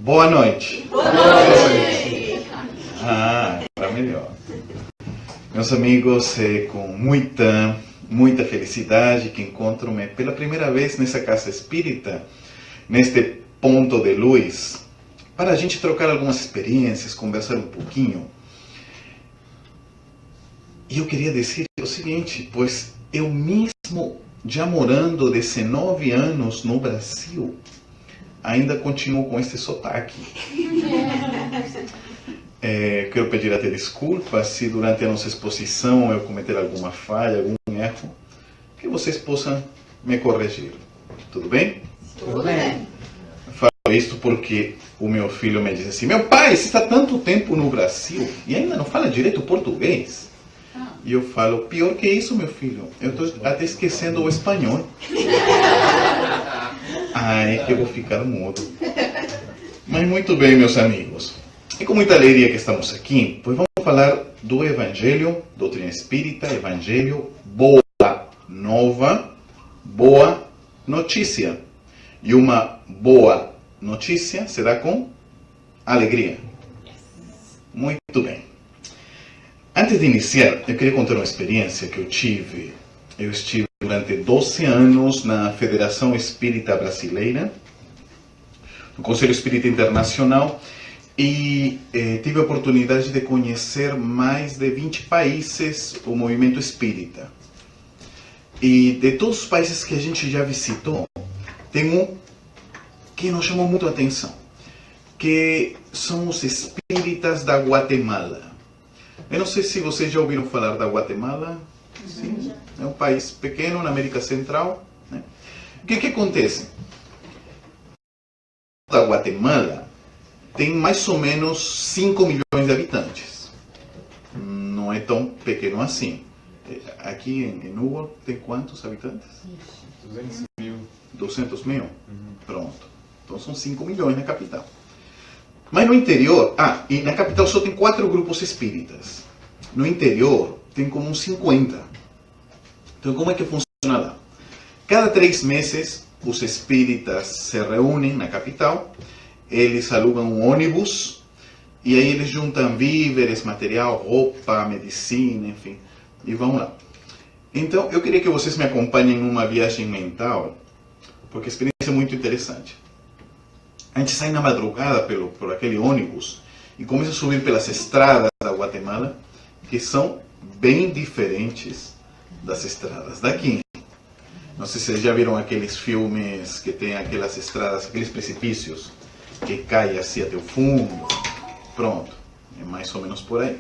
Boa noite. Boa noite. Para melhor. Meus amigos, é com muita felicidade que encontro-me pela primeira vez nessa casa espírita, neste ponto de luz, para a gente trocar algumas experiências, conversar um pouquinho. E eu queria dizer o seguinte, pois eu mesmo, já morando 19 anos no Brasil, ainda continuo com este sotaque. Quero pedir até desculpas se durante a nossa exposição eu cometer alguma falha, algum erro, que vocês possam me corrigir. Tudo bem? Tudo bem. Falo isto porque o meu filho me diz assim: meu pai, você está tanto tempo no Brasil e ainda não fala direito português? E eu falo: pior que isso, meu filho, eu estou até esquecendo o espanhol. É que eu vou ficar mudo. Mas muito bem, meus amigos. É com muita alegria que estamos aqui, pois vamos falar do Evangelho, doutrina espírita, Evangelho, boa nova, boa notícia. E uma boa notícia se dá com alegria. Muito bem. Antes de iniciar, eu queria contar uma experiência que eu tive. Eu estive durante 12 anos na Federação Espírita Brasileira, no Conselho Espírita Internacional, e tive a oportunidade de conhecer mais de 20 países o movimento espírita. E de todos os países que a gente já visitou, tem um que nos chamou muito a atenção, que são os espíritas da Guatemala. Eu não sei se vocês já ouviram falar da Guatemala. Sim. É um país pequeno na América Central, né? O que acontece? Da Guatemala tem mais ou menos 5 milhões de habitantes. Não é tão pequeno assim. Aqui em Hugo tem quantos habitantes? 200 mil. 200 mil? Pronto. Então são 5 milhões na capital. Mas no interior, e na capital só tem 4 grupos espíritas. No interior tem como uns 50. Então como é que funciona lá? Cada 3 meses os espíritas se reúnem na capital, eles alugam um ônibus e aí eles juntam víveres, material, roupa, medicina, enfim, e vão lá. Então eu queria que vocês me acompanhem numa viagem mental, porque a experiência é muito interessante. A gente sai na madrugada por aquele ônibus e começa a subir pelas estradas da Guatemala, que são bem diferentes das estradas daqui. Não sei se vocês já viram aqueles filmes que tem aquelas estradas, aqueles precipícios que caem assim até o fundo. Pronto, é mais ou menos por aí.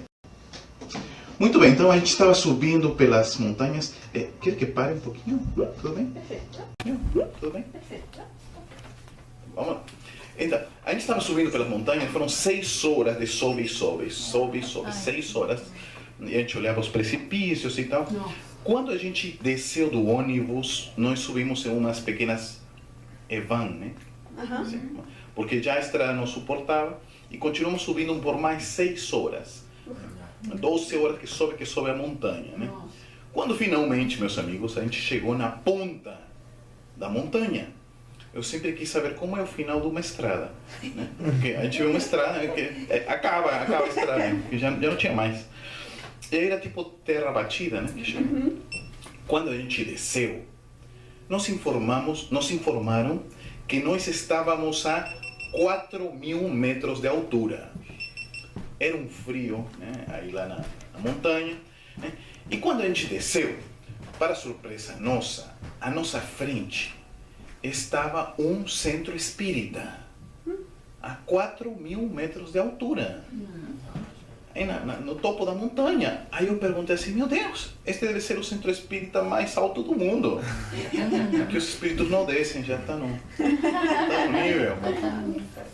Muito bem, então a gente estava subindo pelas montanhas. Quer que pare um pouquinho? Tudo bem? Perfeito. Tudo bem? Perfeito. Vamos lá. Então, a gente estava subindo pelas montanhas, foram 6 horas de sobe e sobe, 6 horas. E a gente olhava os precipícios e tal. Nossa. Quando a gente desceu do ônibus, nós subimos em umas pequenas van, né? Assim, porque já a estrada não suportava e continuamos subindo por mais 6 horas. 12 horas que sobe a montanha, né? Nossa. Quando finalmente, meus amigos, a gente chegou na ponta da montanha, eu sempre quis saber como é o final de uma estrada, né? Porque a gente vê uma estrada que acaba a estrada, né? Porque já não tinha mais. E aí era tipo terra batida, né? Que chama. Quando a gente desceu, nos informaram que nós estávamos a 4.000 metros de altura. Era um frio, né? Aí lá na montanha, né? E quando a gente desceu, para surpresa nossa, à nossa frente estava um centro espírita a 4.000 metros de altura, aí no topo da montanha. Aí eu perguntei assim: meu Deus, este deve ser o centro espírita mais alto do mundo. Aqui os espíritos não descem, já está no nível.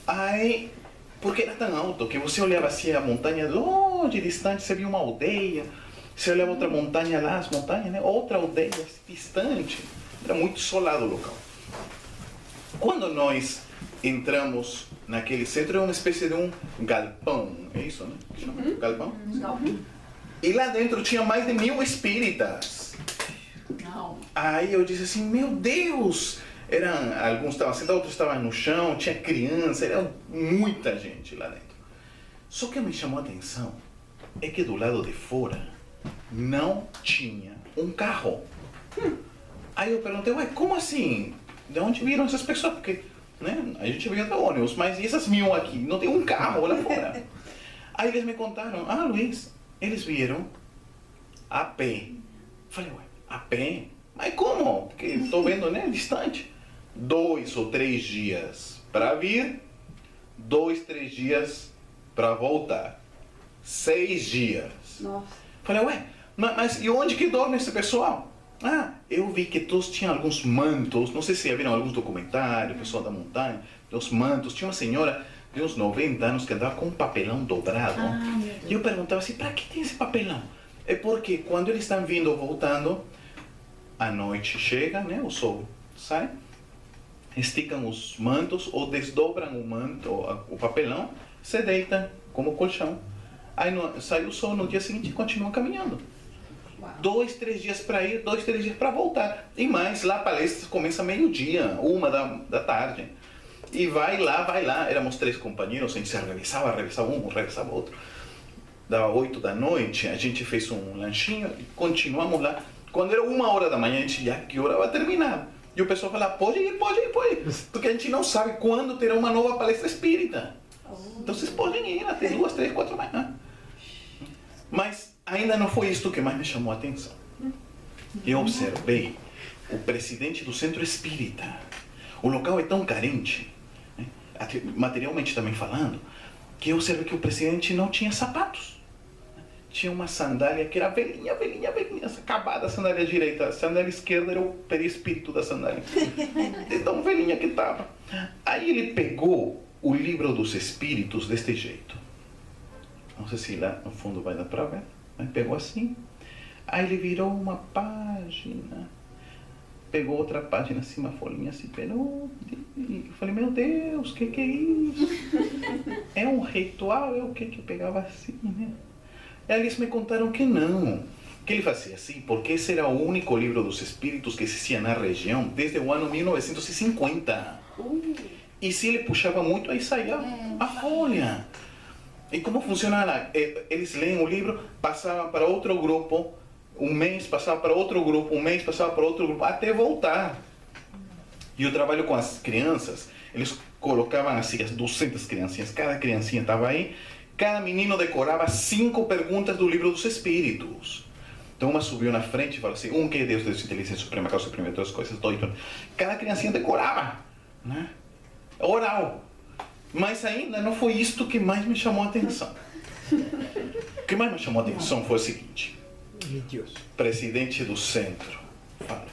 Aí, porque era tão alto que você olhava assim a montanha longe, distante, você via uma aldeia. Você olhava outra montanha lá, as montanhas, né? Outra aldeia distante. Era muito isolado o local. Quando nós entramos naquele centro, é uma espécie de um galpão, é isso, né? Que chama? Galpão? E lá dentro tinha mais de 1.000 espíritas. Não. Aí eu disse assim: meu Deus, Alguns estavam sentados, outros estavam no chão, tinha criança, era muita gente lá dentro. Só que me chamou a atenção é que do lado de fora não tinha um carro. Aí eu perguntei, ué, como assim? De onde viram essas pessoas? Porque, né, a gente veio de ônibus, mas e essas mil aqui? Não tem um carro lá fora. Aí eles me contaram, Luiz, eles vieram a pé. Falei, ué, a pé? Mas como? Porque estou vendo, né, distante. 2 ou 3 dias para vir, 2, 3 dias para voltar. 6 dias. Nossa. Falei, ué, mas e onde que dorme esse pessoal? Eu vi que todos tinham alguns mantos, não sei se viram alguns documentários, o pessoal da montanha, os mantos. Tinha uma senhora de uns 90 anos que andava com um papelão dobrado. E eu perguntava assim, para que tem esse papelão? É porque quando eles estão vindo ou voltando, a noite chega, né, o sol sai, esticam os mantos ou desdobram o manto, o papelão, se deitam como colchão. Aí sai o sol no dia seguinte e continuam caminhando. 2, 3 dias para ir, 2, 3 dias para voltar. E mais, lá a palestra começa meio-dia, 1 da tarde. E vai lá. Éramos 3 companheiros, a gente se revisava um, revisava outro. Dava 8 da noite, a gente fez um lanchinho e continuamos lá. Quando era 1 da manhã, a gente já, que hora vai terminar? E o pessoal fala, pode ir. Porque a gente não sabe quando terá uma nova palestra espírita. Então vocês podem ir até 2, 3, 4 da manhã. Mas ainda não foi isto que mais me chamou a atenção. Eu observei o presidente do centro espírita. O local é tão carente, né, materialmente também falando, que eu observei que o presidente não tinha sapatos. Tinha uma sandália que era velhinha, acabada a sandália direita. A sandália esquerda era o perispírito da sandália. De tão velhinha que estava. Aí ele pegou o livro dos espíritos deste jeito. Não sei se lá no fundo vai dar para ver. Mas pegou assim. Aí ele virou uma página. Pegou outra página assim, uma folhinha assim. Eu falei, meu Deus, que é isso? É um ritual? É o que pegava assim, né? Aí eles me contaram que não. Que ele fazia assim, porque esse era o único livro dos espíritos que existia na região desde o ano 1950. E se ele puxava muito, aí saía a folha. E como funciona lá? Eles leem o livro, passavam para outro grupo, um mês passava para outro grupo, um mês passava para outro grupo, até voltar. E eu trabalho com as crianças, eles colocavam assim as 200 criancinhas, cada criancinha estava aí, cada menino decorava 5 perguntas do livro dos espíritos. Então uma subiu na frente e falou assim, que é Deus, Deus, inteligência suprema, causa suprema, todas as coisas, doido. Cada criancinha decorava, né? Oral. Mas ainda não foi isto que mais me chamou a atenção. O que mais me chamou a atenção foi o seguinte. O presidente do centro falou,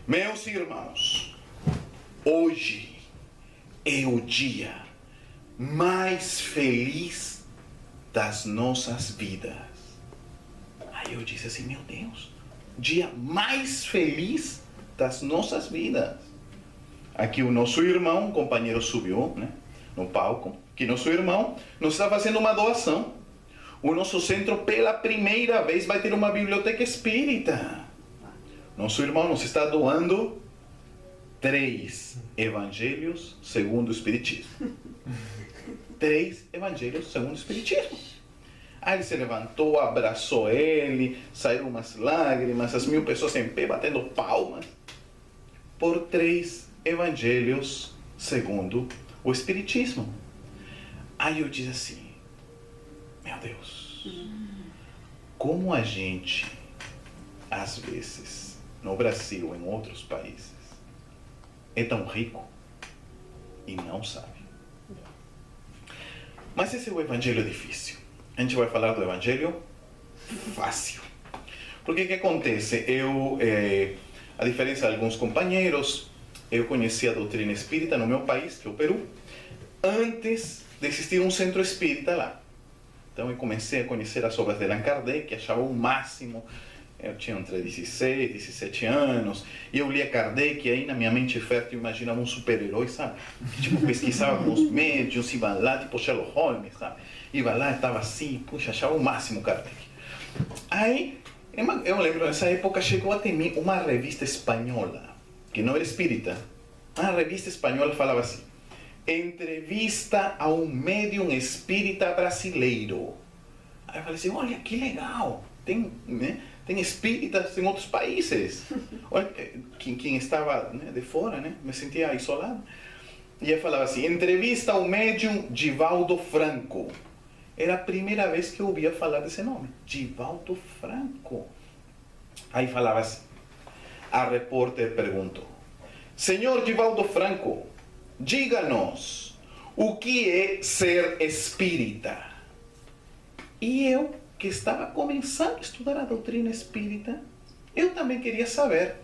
meus irmãos, hoje é o dia mais feliz das nossas vidas. Aí eu disse assim, meu Deus, dia mais feliz das nossas vidas. Aqui o nosso irmão, o companheiro subiu, né, no palco, que nosso irmão nos está fazendo uma doação. O nosso centro, pela primeira vez, vai ter uma biblioteca espírita. Nosso irmão nos está doando 3 evangelhos segundo o Espiritismo. 3 evangelhos segundo o Espiritismo. Aí ele se levantou, abraçou ele, saíram umas lágrimas, as 1000 pessoas em pé batendo palmas. Por 3 evangelhos segundo o Espiritismo. Aí eu disse assim, meu Deus, como a gente, às vezes, no Brasil, em outros países, é tão rico e não sabe. Mas esse é o evangelho difícil. A gente vai falar do evangelho fácil. Porque o que acontece? A diferença de alguns companheiros, eu conheci a doutrina espírita no meu país, que é o Peru, antes de existir um centro espírita lá. Então eu comecei a conhecer as obras de Allan Kardec, que achava o máximo. Eu tinha entre 16, 17 anos, e eu lia Kardec, e aí na minha mente fértil eu imaginava um super-herói, sabe? Que tipo, pesquisava com os médiuns, iba lá, tipo Sherlock Holmes, sabe? Iba lá, estava assim, puxa, achava o máximo Kardec. Aí, eu lembro, nessa época chegou até mim uma revista espanhola, que não era espírita. A revista espanhola falava assim: entrevista a um médium espírita brasileiro. Aí eu falei assim, olha que legal, tem, né, tem espíritas em outros países. Olha, quem estava, né, de fora, né, me sentia isolado. E eu falava assim, entrevista ao médium Divaldo Franco. Era a primeira vez que eu ouvia falar desse nome, Divaldo Franco. Aí falava assim, a repórter perguntou, senhor Divaldo Franco, diga-nos, o que é ser espírita? E eu, que estava começando a estudar a doutrina espírita, eu também queria saber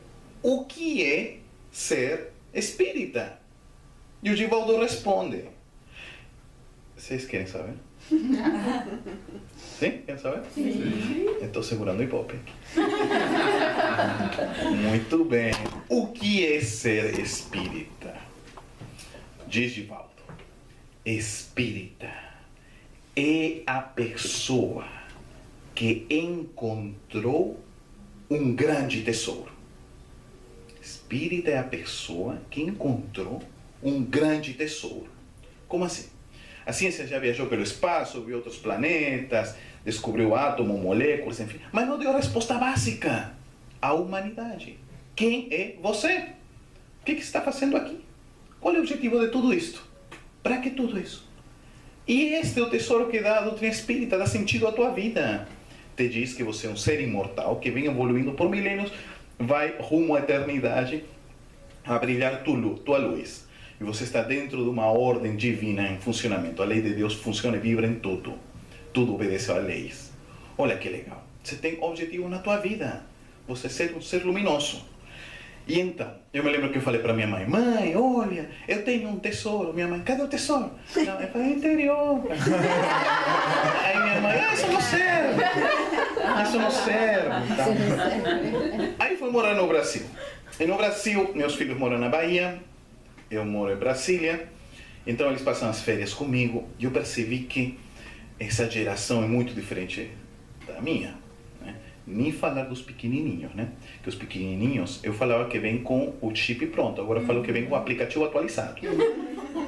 o que é ser espírita. E o Divaldo responde. Vocês querem saber? Sim? Querem saber? Sim. Eu estou segurando o ibope aqui. Muito bem. O que é ser espírita? Diz Divaldo. Espírita é a pessoa que encontrou um grande tesouro. Espírita é a pessoa que encontrou um grande tesouro. Como assim? A ciência já viajou pelo espaço, viu outros planetas, descobriu átomos, moléculas, enfim, mas não deu a resposta básica à humanidade. Quem é você? O que está fazendo aqui? Qual é o objetivo de tudo isto? Para que tudo isso? E este é o tesouro que dá a doutrina espírita, dá sentido à tua vida. Te diz que você é um ser imortal que vem evoluindo por milênios, vai rumo à eternidade a brilhar tua luz. E você está dentro de uma ordem divina em funcionamento. A lei de Deus funciona e vibra em tudo. Tudo obedece às leis. Olha que legal. Você tem objetivo na tua vida. Você ser um ser luminoso. E então, eu me lembro que eu falei para minha mãe, mãe, olha, eu tenho um tesouro. Minha mãe, cadê o tesouro? Não, eu falei, interior. Aí minha mãe, isso não serve. Isso não serve. Tá? Aí fui morar no Brasil. E no Brasil, meus filhos moram na Bahia, eu moro em Brasília. Então eles passam as férias comigo. E eu percebi que essa geração é muito diferente da minha. Nem falar dos pequenininhos, né? Que os pequenininhos, eu falava que vem com o chip pronto, agora eu falo que vem com o aplicativo atualizado.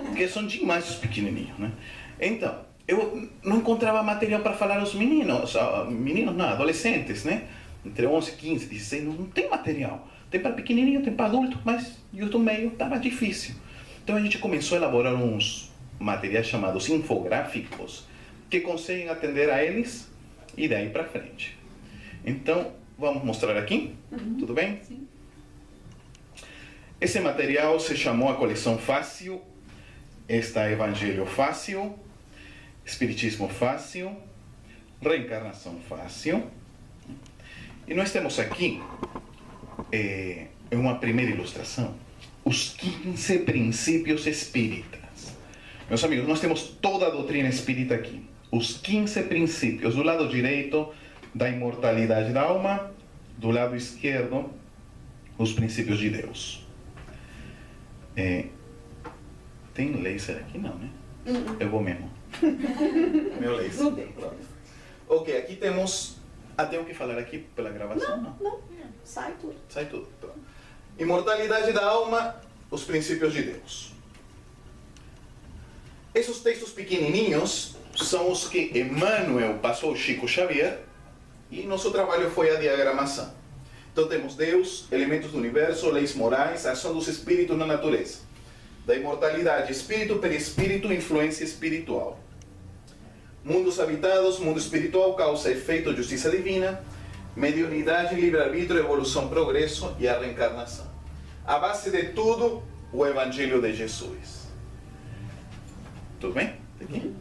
Porque são demais os pequenininhos, né? Então, eu não encontrava material para falar aos meninos, não, adolescentes, né? Entre 11, 15, 16, não tem material. Tem para pequenininho, tem para adulto, mas eu do meio estava difícil. Então a gente começou a elaborar uns materiais chamados infográficos que conseguem atender a eles e daí para frente. Então, vamos mostrar aqui? Tudo bem? Sim. Esse material se chamou a coleção Fácil. Esta é Evangelho Fácil, Espiritismo Fácil, Reencarnação Fácil. E nós temos aqui, uma primeira ilustração, os 15 princípios espíritas. Meus amigos, nós temos toda a doutrina espírita aqui. Os 15 princípios, do lado direito, da imortalidade da alma, do lado esquerdo, os princípios de Deus. Tem laser aqui? Não, né? Eu vou mesmo. Meu laser. Ok, aqui temos... tenho que falar aqui pela gravação? Não. Sai tudo. Sai tudo. Pronto. Imortalidade da alma, os princípios de Deus. Esses textos pequenininhos são os que Emmanuel passou ao Chico Xavier. E nosso trabalho foi a diagramação. Então temos Deus, elementos do universo, leis morais, ação dos espíritos na natureza. Da imortalidade, espírito, perispírito, influência espiritual. Mundos habitados, mundo espiritual, causa, efeito, justiça divina, mediunidade, livre-arbítrio, evolução, progresso e a reencarnação. A base de tudo, o Evangelho de Jesus. Tudo bem? Aqui?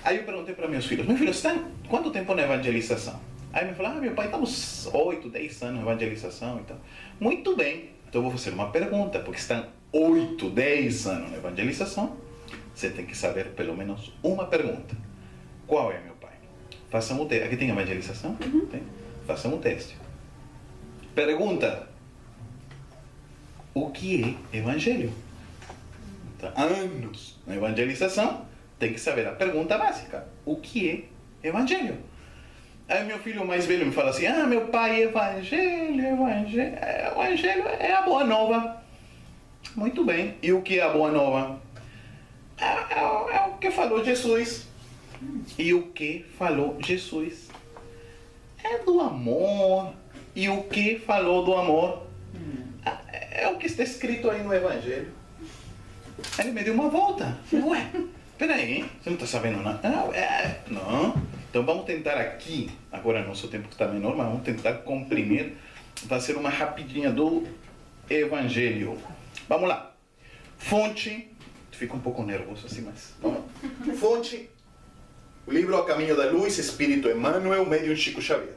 Aí eu perguntei para meus filhos, estão quanto tempo na evangelização? Aí me falaram, meu pai, estamos 8, 10 anos na evangelização e tal. Muito bem, então eu vou fazer uma pergunta, porque estão 8, 10 anos na evangelização, você tem que saber pelo menos uma pergunta. Qual é, meu pai? Façam o teste. Aqui tem evangelização? Tem? Façam o teste. Pergunta. O que é evangelho? Então, anos na evangelização, tem que saber a pergunta básica. O que é evangelho? Aí meu filho mais velho me fala assim, meu pai, evangelho é a boa nova. Muito bem. E o que é a boa nova? É o que falou Jesus. E o que falou Jesus? É do amor. E o que falou do amor? É o que está escrito aí no Evangelho. Aí ele me deu uma volta. Ué, peraí, você não está sabendo nada? Não. Então vamos tentar aqui, agora nosso tempo está menor, mas vamos tentar comprimir, fazer uma rapidinha do Evangelho. Vamos lá. Fonte, fico um pouco nervoso assim, mas vamos lá. Fonte, o livro A Caminho da Luz, Espírito Emmanuel, Médium Chico Xavier.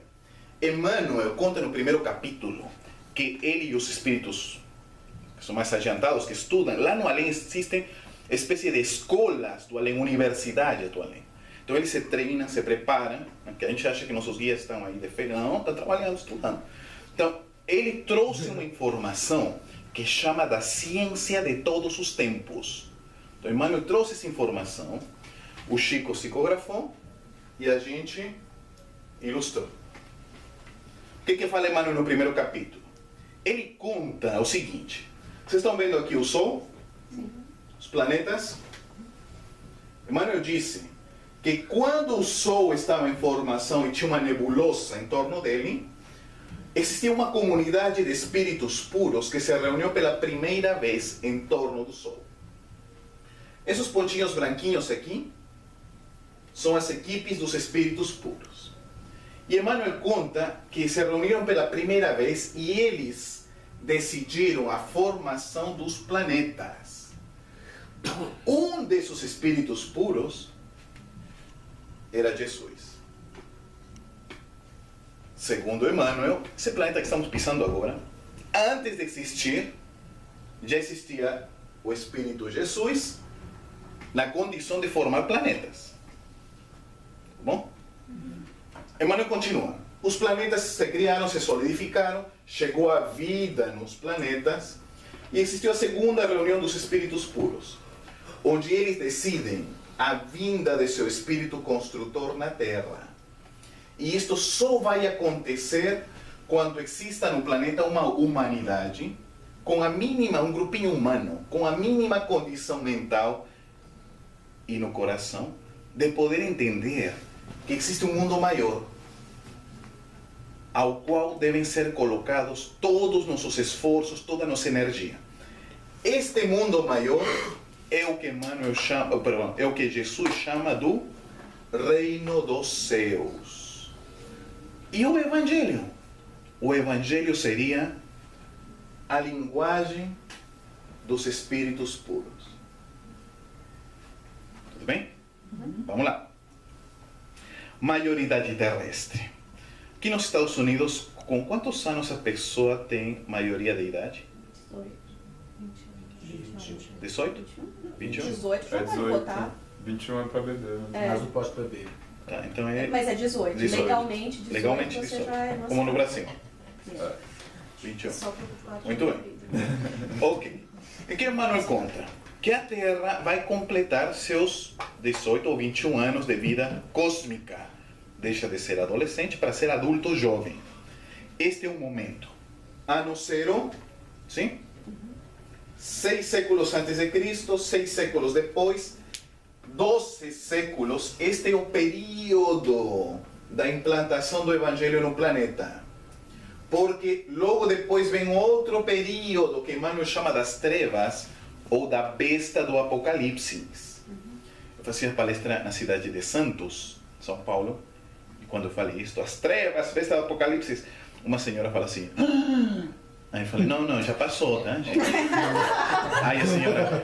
Emmanuel conta no primeiro capítulo que ele e os espíritos que são mais adiantados, que estudam, lá no além existem espécie de escolas do além, universidade do além. Então eles se treinam, se preparam, que a gente acha que nossos guias estão aí de férias, não, estão trabalhando, estudando. Então, ele trouxe uma informação que chama da ciência de todos os tempos. Então, Emmanuel trouxe essa informação, o Chico psicografou e a gente ilustrou. O que fala Emmanuel no primeiro capítulo? Ele conta o seguinte, vocês estão vendo aqui o Sol? Sim. Os planetas? Emmanuel disse que quando o Sol estava em formação e tinha uma nebulosa em torno dele, existia uma comunidade de espíritos puros que se reuniu pela primeira vez em torno do Sol. Esses pontinhos branquinhos aqui são as equipes dos espíritos puros. E Emmanuel conta que se reuniram pela primeira vez e eles decidiram a formação dos planetas. Um desses espíritos puros era Jesus. Segundo Emmanuel, esse planeta que estamos pisando agora, antes de existir, já existia o Espírito Jesus na condição de formar planetas. Tá bom? Emmanuel continua. Os planetas se criaram, se solidificaram, chegou a vida nos planetas e existiu a segunda reunião dos espíritos puros, onde eles decidem a vinda de seu espírito construtor na Terra. E isto só vai acontecer quando exista no planeta uma humanidade com a mínima, um grupinho humano, com a mínima condição mental e no coração de poder entender que existe um mundo maior ao qual devem ser colocados todos nossos esforços, toda a nossa energia. Este mundo maior é o que Emmanuel chama, é o que Jesus chama do reino dos céus. E o Evangelho? O Evangelho seria a linguagem dos espíritos puros. Tudo bem? Vamos lá. Maioridade terrestre. Aqui nos Estados Unidos, com quantos anos a pessoa tem maioria de idade? 18? 21? 18 já pode votar. 21 é para beber. Mas não pode beber. Tá, então é... Mas é 18. 18. Legalmente, 18, Legalmente você 18. já é nossa. Como no Brasil. É. 21. Só por Muito bem. Ok. O que Emmanuel conta? Que a Terra vai completar seus 18 ou 21 anos de vida cósmica. Deixa de ser adolescente para ser adulto jovem. Este é o momento. Ano zero, sim? 6 séculos antes de Cristo, 6 séculos depois, 12 séculos. Este é o período da implantação do Evangelho no planeta. Porque logo depois vem outro período que Emmanuel chama das trevas ou da besta do Apocalipse. Eu fazia palestra na cidade de Santos, São Paulo, e quando eu falei isto, as trevas, besta do Apocalipse, uma senhora fala assim... Aí eu falei, não, já passou, tá, gente? Aí a senhora...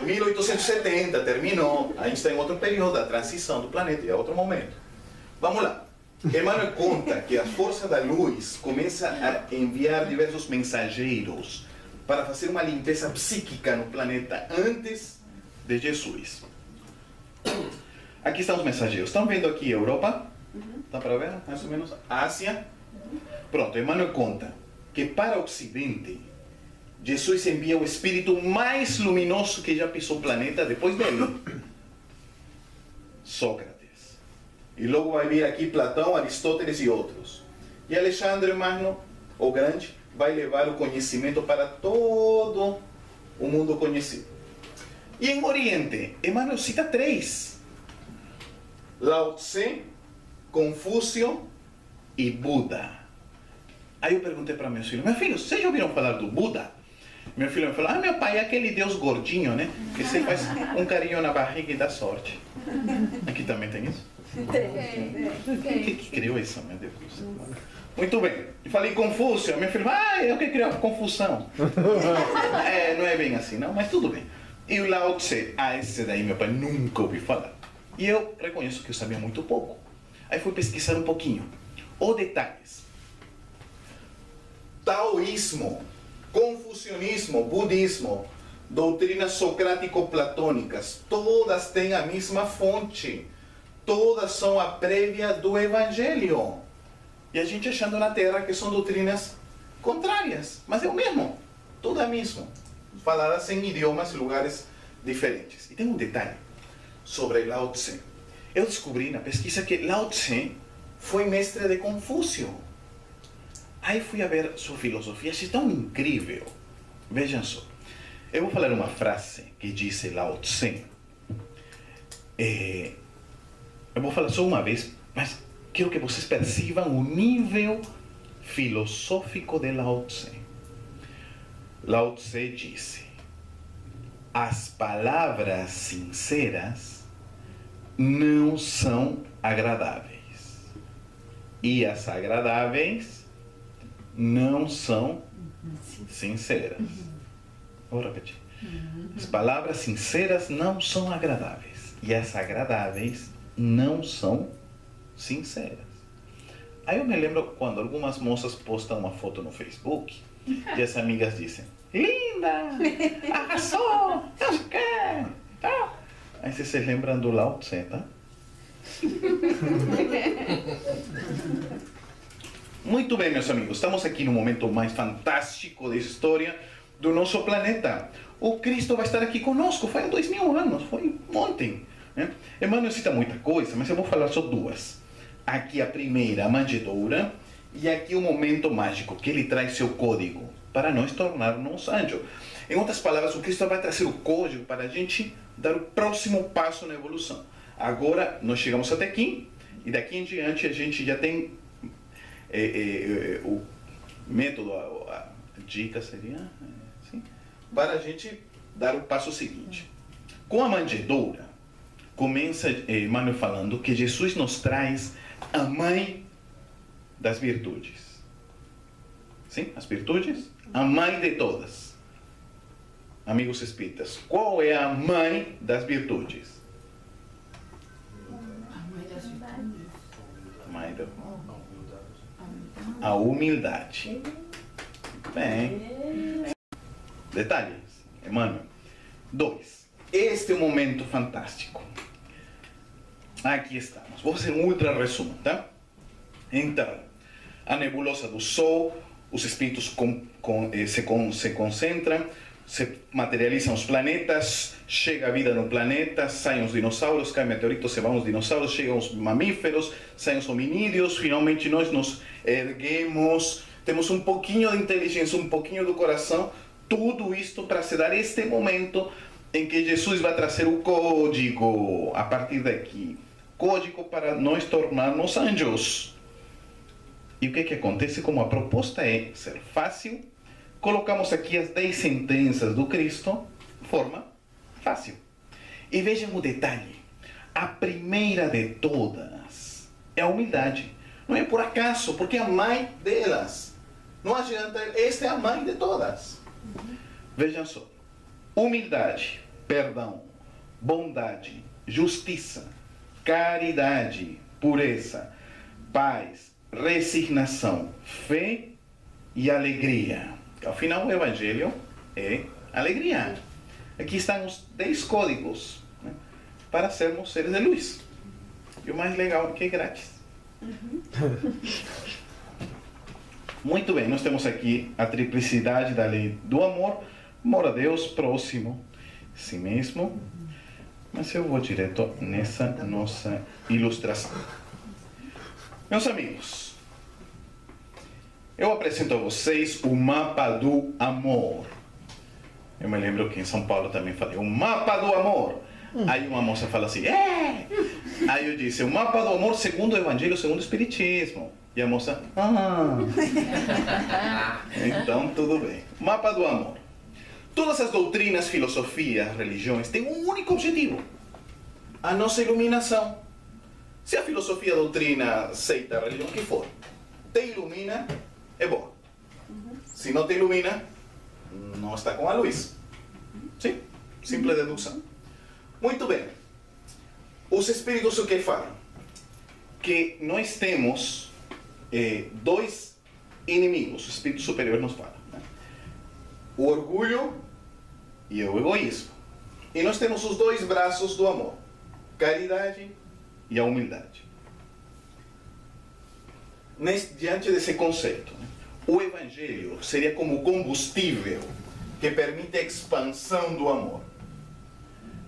1870, terminou. A gente está em outro período da transição do planeta, é outro momento. Vamos lá. Emmanuel conta que a força da luz começa a enviar diversos mensageiros para fazer uma limpeza psíquica no planeta antes de Jesus. Aqui estão os mensageiros. Estão vendo aqui a Europa? Está para ver? Mais ou menos. Ásia. Pronto, Emmanuel conta que para o Ocidente, Jesus envia o espírito mais luminoso que já pisou o planeta depois dele. Sócrates. E logo vai vir aqui Platão, Aristóteles e outros. E Alexandre Magno, o Grande, vai levar o conhecimento para todo o mundo conhecido. E em Oriente, Emmanuel cita 3. Lao Tse, Confúcio e Buda. Aí eu perguntei para meus filhos, vocês já ouviram falar do Buda? Meu filho me falou, meu pai é aquele Deus gordinho, né? Que você faz um carinho na barriga e dá sorte. Aqui também tem isso? Quem que criou isso, meu Deus? Muito bem. Eu falei Confúcio, meu filho, é o que criou a confusão. Não é bem assim, não, mas tudo bem. E o Lao Tse, esse daí meu pai nunca ouviu falar. E eu reconheço que eu sabia muito pouco. Aí fui pesquisar um pouquinho. Os detalhes. Taoísmo, confucionismo, budismo, doutrinas socrático-platônicas, todas têm a mesma fonte. Todas são a prévia do Evangelho. E a gente achando na Terra que são doutrinas contrárias. Mas é o mesmo. Tudo é o mesmo. Faladas em idiomas e lugares diferentes. E tem um detalhe sobre Lao Tse. Eu descobri na pesquisa que Lao Tse foi mestre de Confúcio. Aí fui a ver sua filosofia, achei tão incrível. Vejam só. Eu vou falar uma frase que disse Lao Tse. Eu vou falar só uma vez, mas quero que vocês percebam o nível filosófico de Lao Tse. Lao Tse disse: as palavras sinceras não são agradáveis. E as agradáveis não são sinceras. Vou repetir. As palavras sinceras não são agradáveis. E as agradáveis não são sinceras. Aí eu me lembro quando algumas moças postam uma foto no Facebook e as amigas dizem: linda! Arrasou! Não sei o quê! Tá? Aí vocês se lembram do Lao Tse, tá? Muito bem, meus amigos, estamos aqui no momento mais fantástico da história do nosso planeta. O Cristo vai estar aqui conosco, foi há 2000 anos, foi ontem. Né? Emmanuel cita muita coisa, mas eu vou falar só 2. Aqui a primeira, a manjedoura, e aqui o momento mágico, que ele traz seu código para nós tornarmos anjos. Em outras palavras, o Cristo vai trazer o código para a gente dar o próximo passo na evolução. Agora, nós chegamos até aqui, e daqui em diante a gente já tem o método, a dica seria, assim, para a gente dar o passo seguinte. Com a manjedoura, começa Emmanuel falando que Jesus nos traz a mãe das virtudes. Sim, as virtudes, a mãe de todas. Amigos espíritas, qual é a mãe das virtudes? A humildade. Bem. Detalhes, Emmanuel. 2. Este é um momento fantástico. Aqui estamos. Vou fazer um ultra resumo, tá? Então, a nebulosa do Sol, os espíritos se concentram, se materializam os planetas, chega a vida no planeta, saem os dinossauros, cai meteoritos, se vão os dinossauros, chegam os mamíferos, saem os hominídeos, finalmente nós nos erguemos, temos um pouquinho de inteligência, um pouquinho do coração, tudo isto para se dar este momento em que Jesus vai trazer o código a partir daqui. Código para nós tornarmos anjos. E o que acontece? Como a proposta é ser fácil, colocamos aqui as 10 sentenças do Cristo de forma fácil. E vejam o detalhe. A primeira de todas é a humildade. Não é por acaso, porque é a mãe delas. Não adianta, esta é a mãe de todas. Vejam só. Humildade, perdão, bondade, justiça, caridade, pureza, paz, resignação, fé e alegria. Afinal, o Evangelho é alegria. Aqui estão os 10 códigos, né, para sermos seres de luz. E o mais legal é que é grátis. Muito bem, nós temos aqui a triplicidade da lei do amor, amor a Deus, próximo, si mesmo. Mas eu vou direto nessa nossa ilustração. Meus amigos, eu apresento a vocês o mapa do amor. Eu me lembro que em São Paulo também falei, o mapa do amor. Aí uma moça fala assim, é! Aí eu disse, o mapa do amor segundo o Evangelho, segundo o Espiritismo. E a moça, então tudo bem. Mapa do amor. Todas as doutrinas, filosofias, religiões têm um único objetivo: a nossa iluminação. Se a filosofia, a doutrina, seita, a religião, o que for, te ilumina, é boa. Se não te ilumina, não está com a luz. Sim? Simples dedução. Muito bem. Os espíritos o que falam? Que nós temos dois inimigos. O espírito superior nos fala, né? O orgulho e o egoísmo. E nós temos os dois braços do amor: caridade e a humildade. Diante desse conceito, né, o Evangelho seria como o combustível que permite a expansão do amor.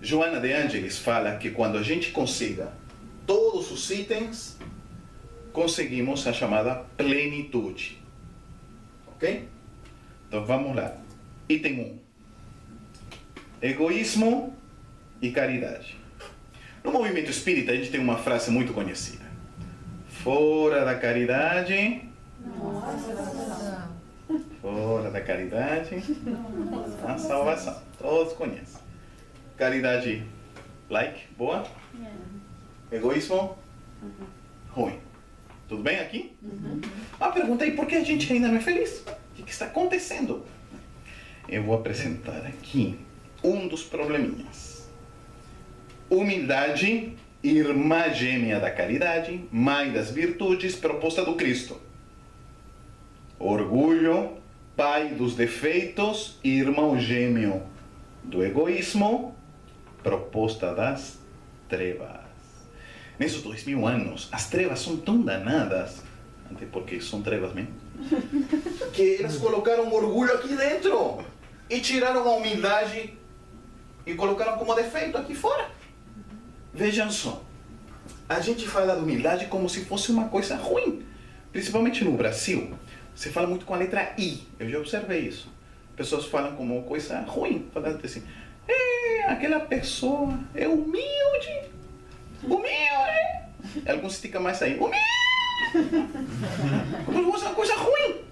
Joana de Ângeles fala que quando a gente consiga todos os itens, conseguimos a chamada plenitude. Ok? Então vamos lá. Item 1. Egoísmo e caridade. No movimento espírita a gente tem uma frase muito conhecida: fora da caridade, fora da caridade, a salvação. Todos conhecem. Caridade, like, boa? Egoísmo, ruim. Tudo bem aqui? A pergunta é: por que a gente ainda não é feliz? O que está acontecendo? Eu vou apresentar aqui um dos probleminhas. Humildade, irmã gêmea da caridade, mãe das virtudes, proposta do Cristo. Orgulho, pai dos defeitos, irmão gêmeo do egoísmo, proposta das trevas. Nesses 2000 anos, as trevas são tão danadas, até porque são trevas mesmo, que elas colocaram orgulho aqui dentro e tiraram a humildade e colocaram como defeito aqui fora. Vejam só, a gente fala de humildade como se fosse uma coisa ruim, principalmente no Brasil. Você fala muito com a letra I, eu já observei isso. Pessoas falam como coisa ruim, falando assim, aquela pessoa é humilde, humilde. Alguns esticam mais aí, humilde. Como se fosse uma coisa ruim.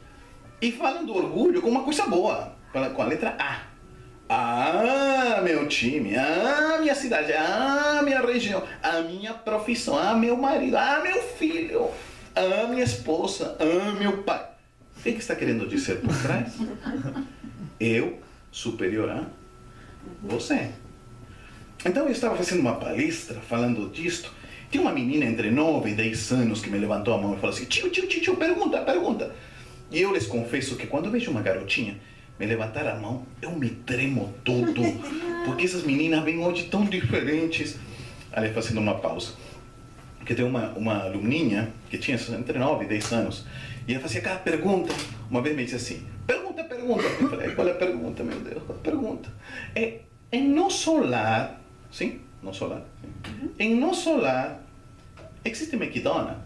E falam do orgulho como uma coisa boa, com a letra A. Ah, meu time, ah, minha cidade, ah, minha região, a minha profissão, ah, meu marido, ah, meu filho, ah, minha esposa, ah, meu pai. O que está querendo dizer por trás? Eu superior a você. Então eu estava fazendo uma palestra falando disto. Tinha uma menina entre 9 e 10 anos que me levantou a mão e falou assim: tio, pergunta. E eu lhes confesso que quando eu vejo uma garotinha me levantar a mão, eu me tremo todo, porque essas meninas vêm hoje tão diferentes. Ali fazendo uma pausa, que tem uma aluninha que tinha entre 9 e 10 anos, e ela fazia aquela pergunta. Uma vez me disse assim: pergunta. Eu falei: qual é a pergunta, meu Deus? Qual é a pergunta? Em nosso lar, sim? Nosso lar, sim. Em nosso lar, existe McDonald's?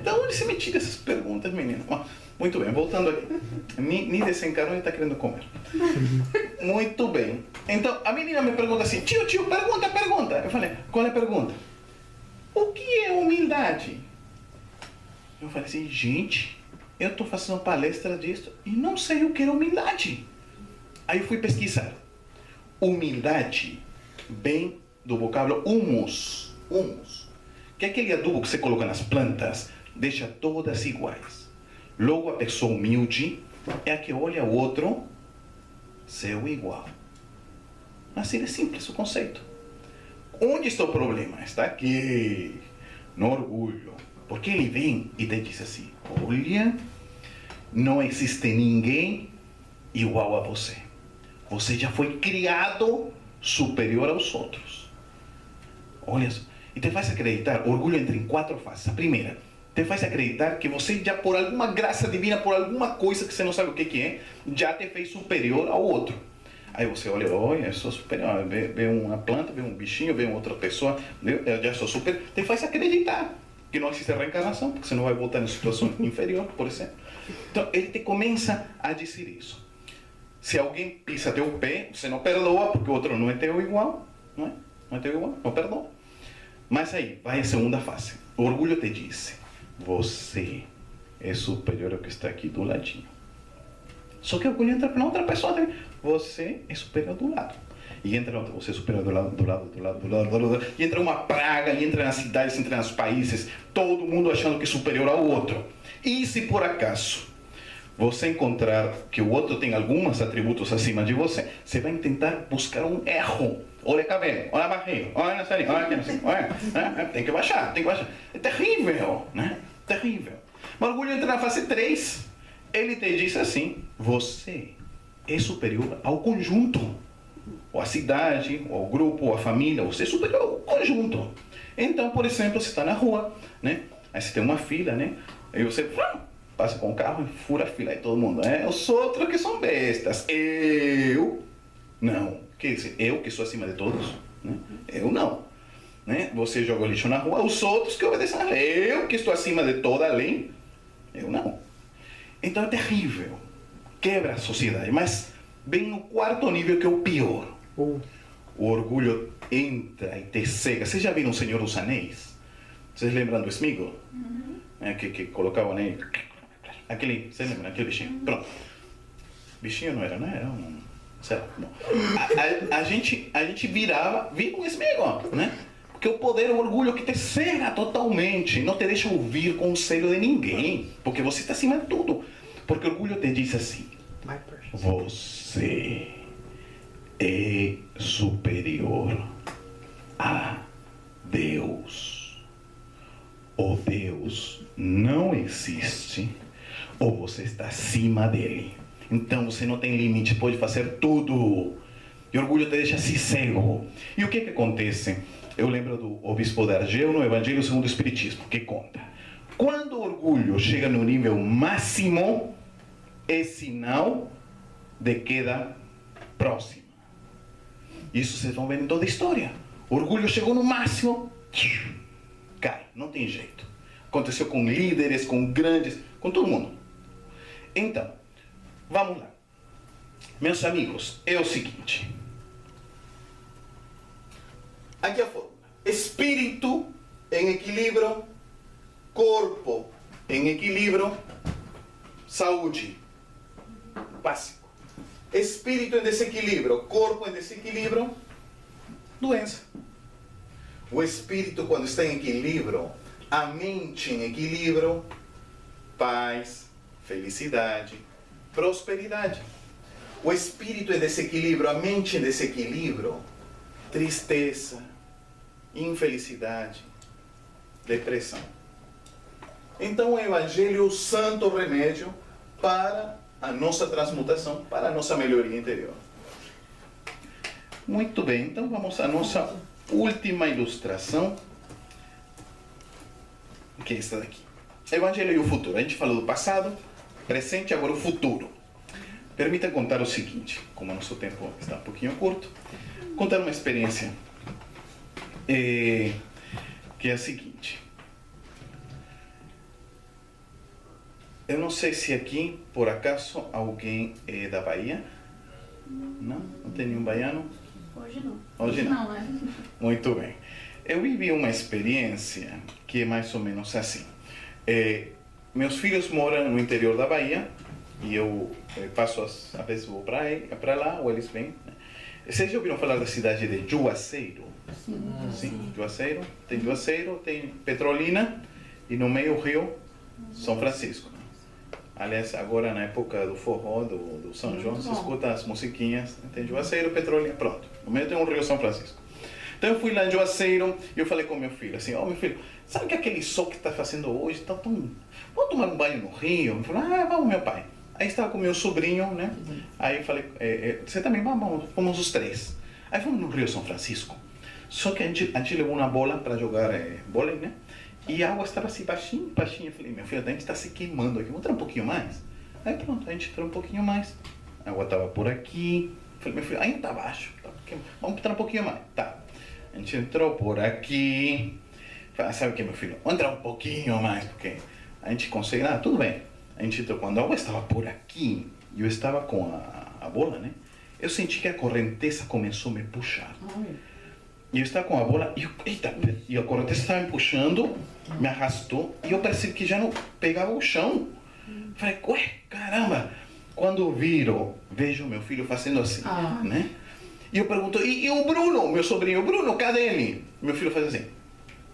Da onde você me tira essas perguntas, menina? Muito bem, voltando aqui. Me desencarnou e está querendo comer. Muito bem. Então, a menina me pergunta assim: tio, pergunta. Eu falei: qual é a pergunta? O que é humildade? Eu falei assim: gente, eu estou fazendo palestra disso e não sei o que é humildade. Aí eu fui pesquisar. Humildade vem do vocábulo humus. Humus, que é aquele adubo que você coloca nas plantas, deixa todas iguais. Logo, a pessoa humilde é a que olha o outro seu igual. Assim é simples o conceito. Onde está o problema? Está aqui, no orgulho. Porque ele vem e te diz assim: olha, não existe ninguém igual a você. Você já foi criado superior aos outros. Olha, e te faz acreditar, orgulho entra em 4 fases. A primeira, te faz acreditar que você já, por alguma graça divina, por alguma coisa que você não sabe o que é, já te fez superior ao outro. Aí você olha, eu sou superior, vê uma planta, vê um bichinho, vê outra pessoa, eu já sou superior. Te faz acreditar. que não existe reencarnação, porque você não vai voltar em situação inferior, por exemplo. Então, ele te começa a dizer isso. Se alguém pisa teu pé, você não perdoa, porque o outro não é teu igual, não é? Não é teu igual, não perdoa. Mas aí, vai a segunda fase. O orgulho te diz, você é superior ao que está aqui do ladinho. Só que o orgulho entra para outra pessoa também. Você é superior do lado. E entra outra, você é superior do lado. E entra uma praga, e entra nas cidades, entra nos países, todo mundo achando que é superior ao outro. E se por acaso você encontrar que o outro tem alguns atributos acima de você, você vai tentar buscar um erro. Olha o cabelo, olha a barriga, olha a narinha, olha aqui, assim, olha, né? Tem que baixar. É terrível, né? Terrível. Mas o orgulho entra na fase 3. Ele te diz assim, você é superior ao conjunto. Ou a cidade, ou ao grupo, ou a família, você é superior ao conjunto. Então, por exemplo, você está na rua, né? Aí você tem uma fila, né? Aí você passa com o carro e fura a fila. Aí todo mundo, os outros que são bestas. Eu não. Quer dizer, eu que sou acima de todos, né? Eu não. Né? Você joga o lixo na rua, os outros que obedecem a lei. Eu que estou acima de toda a lei, eu não. Então é terrível. Quebra a sociedade. Mas vem no quarto nível, que é o pior. O orgulho entra e te cega. Vocês já viram O Senhor dos Anéis? Vocês lembram do Sméagol? Que colocavam aí. Aquele, vocês lembram? Aquele bichinho. Pronto. Bichinho não era, né? Era um... Sei lá. A gente vira um Sméagol, né? Porque o poder, o orgulho que te cega totalmente. Não te deixa ouvir conselho de ninguém. Porque você está acima de tudo. Porque o orgulho te diz assim. Você é superior a Deus. O Deus não existe, ou você está acima dele. Então você não tem limite, pode fazer tudo. E o orgulho te deixa assim cego. E o que acontece? Eu lembro do obispo de Argel no Evangelho segundo o Espiritismo, que conta. Quando o orgulho chega no nível máximo, é sinal de queda próxima. Isso vocês vão ver em toda a história. O orgulho chegou no máximo, cai, não tem jeito. Aconteceu com líderes, com grandes, com todo mundo. Então, vamos lá. Meus amigos, é o seguinte. Aqui a fórmula. Espírito em equilíbrio, corpo em equilíbrio, saúde. Básico. Espírito em desequilíbrio, corpo em desequilíbrio, doença. O espírito, quando está em equilíbrio, a mente em equilíbrio, paz, felicidade, prosperidade. O espírito em desequilíbrio, a mente em desequilíbrio, tristeza, infelicidade, depressão. Então o Evangelho é o santo remédio para a nossa transmutação, para a nossa melhoria interior. Muito bem, então vamos à nossa última ilustração, que é esta daqui. Evangelho e o futuro. A gente falou do passado, presente, agora o futuro. Permita contar o seguinte, como o nosso tempo está um pouquinho curto, contar uma experiência que é a seguinte. Eu não sei se aqui, por acaso, alguém é da Bahia. Não? Não tem nenhum baiano? Hoje não. Hoje não. Não, né? Muito bem. Eu vivi uma experiência que é mais ou menos assim. Meus filhos moram no interior da Bahia e eu passo, às vezes vou para lá ou eles vêm. Vocês já ouviram falar da cidade de Juazeiro? Sim. Sim, Juazeiro. Tem Juazeiro, tem Petrolina e no meio o Rio São Francisco. Aliás, agora na época do forró, do São João, se escuta as musiquinhas. Tem Juazeiro, Petrolina, pronto. No meio tem um Rio São Francisco. Então eu fui lá em Juazeiro e eu falei com meu filho assim, meu filho, sabe que aquele sol que está fazendo hoje está tão... Vamos tomar um banho no rio? Ele falou, vamos, meu pai. Aí estava com meu sobrinho, né? Aí eu falei, você também? Vamos, fomos os três. Aí fomos no Rio São Francisco. Só que a gente levou uma bola para jogar vôlei, né? E a água estava assim, baixinho, baixinho. Eu falei, meu filho, a gente está se queimando aqui, vamos entrar um pouquinho mais? Aí pronto, a gente entrou um pouquinho mais. A água estava por aqui. Eu falei, meu filho, ainda está baixo. Vamos entrar um pouquinho mais. Tá. A gente entrou por aqui, Falei, sabe o que, meu filho? Entra um pouquinho mais, porque a gente consegue... Ah, tudo bem. A gente, quando a água estava por aqui, eu estava com a bola, né? Eu senti que a correnteza começou a me puxar. E eu estava com a bola e a correnteza estava me puxando, me arrastou, e eu percebi que já não pegava o chão. Falei, ué, caramba! Quando eu vejo meu filho fazendo assim, né? E eu pergunto, e o Bruno, meu sobrinho, o Bruno, cadê ele? Meu filho faz assim.